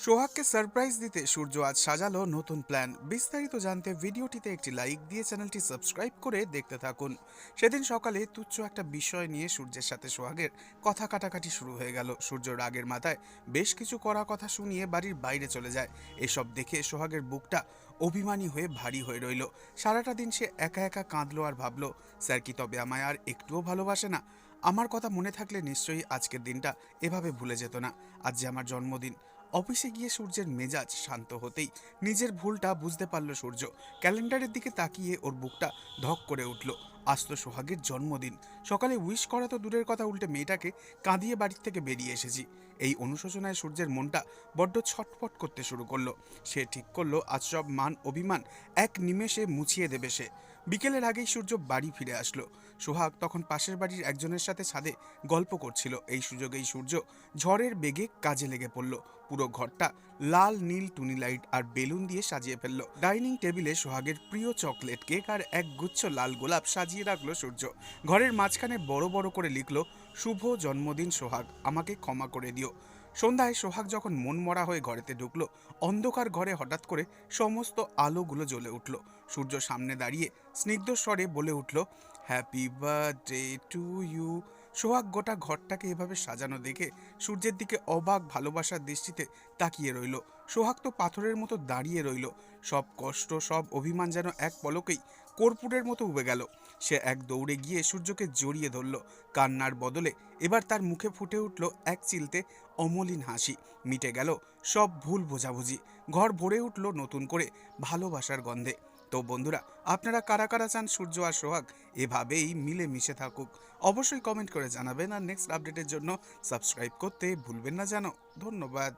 সোহাগকে surprise দিতে সূর্য আজ সাজালো নতুন প্ল্যান। বিস্তারিত জানতে ভিডিওটিতে একটি লাইক দিয়ে চ্যানেলটি সাবস্ক্রাইব করে দেখতে থাকুন। সেদিন সকালে তুচ্ছ একটা বিষয় নিয়ে সূর্যের সাথে সোহাগের কথা কাটাকাটি শুরু হয়ে গেল। সূর্য রাগের মাথায় বেশ কিছু কড়া কথা শুনিয়ে বাড়ির বাইরে চলে যায়। এসব দেখে সোহাগের বুকটা অভিমানী হয়ে ভারী হয়ে রইল। সারাটা দিন সে একা একা কাঁদলো আর ভাবলো, স্যার কি তবে আমায় আর একটুও ভালোবাসে না? আমার কথা মনে থাকলে নিশ্চয়ই আজকের দিনটা এভাবে ভুলে যেত না। আজ যে আমার জন্মদিন। অফিসে গিয়ে সূর্যের মেজাজ শান্ত হতেই নিজের ভুলটা বুঝতে পারল সূর্য। ক্যালেন্ডারের দিকে তাকিয়ে ওর বুকটা ধক করে উঠল। আজ তো সোহাগের জন্মদিন। সকালে উইশ করা তো দূরের কথা, উল্টে মেয়েটাকে কাঁদিয়ে বাড়ির থেকে বেরিয়ে এসেছি। এই অনুশোচনায় সূর্যের মনটা বড্ড ছটফট করতে শুরু করলো। সে ঠিক করলো আজ সব মান অভিমান এক নিমেষে মুছিয়ে দেবে সে। বিকেলের আগেই সূর্য বাড়ি ফিরে আসলো। সোহাগ তখন পাশের বাড়ির একজনের সাথে ছাদে গল্প করছিল। এই সুযোগেই সূর্য ঝড়ের বেগে কাজে লেগে পড়ল। পুরো ঘরটা লাল নীল টুনি লাইট আর বেলুন দিয়ে সাজিয়ে ফেললো। ডাইনিং টেবিলে সোহাগের প্রিয় চকলেট কেক আর এক গুচ্ছ লাল গোলাপ সাজিয়ে রাখলো সূর্য। ঘরের মাঝখানে বড় বড় করে লিখলো, শুভ জন্মদিন সোহাগ, আমাকে ক্ষমা করে দিও। সন্ধ্যায় সোহাগ যখন মন মরা হয়ে ঘরেতে ঢুকলো, অন্ধকার ঘরে হঠাৎ করে সমস্ত আলোগুলো জ্বলে উঠল। সূর্য সামনে দাঁড়িয়ে স্নিগ্ধ স্বরে বলে উঠল, হ্যাপি বার্থডে টু ইউ। সোহাগ গোটা ঘরটাকে এভাবে সাজানো দেখে সূর্যের দিকে অবাক ভালোবাসার দৃষ্টিতে তাকিয়ে রইল। সোহাগ তো পাথরের মতো দাঁড়িয়ে রইল। সব কষ্ট, সব অভিমান যেন এক পলকেই কর্পূরের মতো উবে গেল। সে এক দৌড়ে গিয়ে সূর্যকে জড়িয়ে ধরল। কান্নার বদলে এবার তার মুখে ফুটে উঠল এক চিলতে অমলিন হাসি। মিটে গেল সব ভুল বোঝাবুঝি। ঘর ভরে উঠল নতুন করে ভালোবাসার গন্ধে। তো বন্ধুরা, আপনারা কারা কারা চান সূর্য আর সোহাগ এভাবেই মিলে মিশে থাকুক? অবশ্যই কমেন্ট করে জানাবেন। আর নেক্সট আপডেটের জন্য সাবস্ক্রাইব করতে ভুলবেন না যেন। ধন্যবাদ।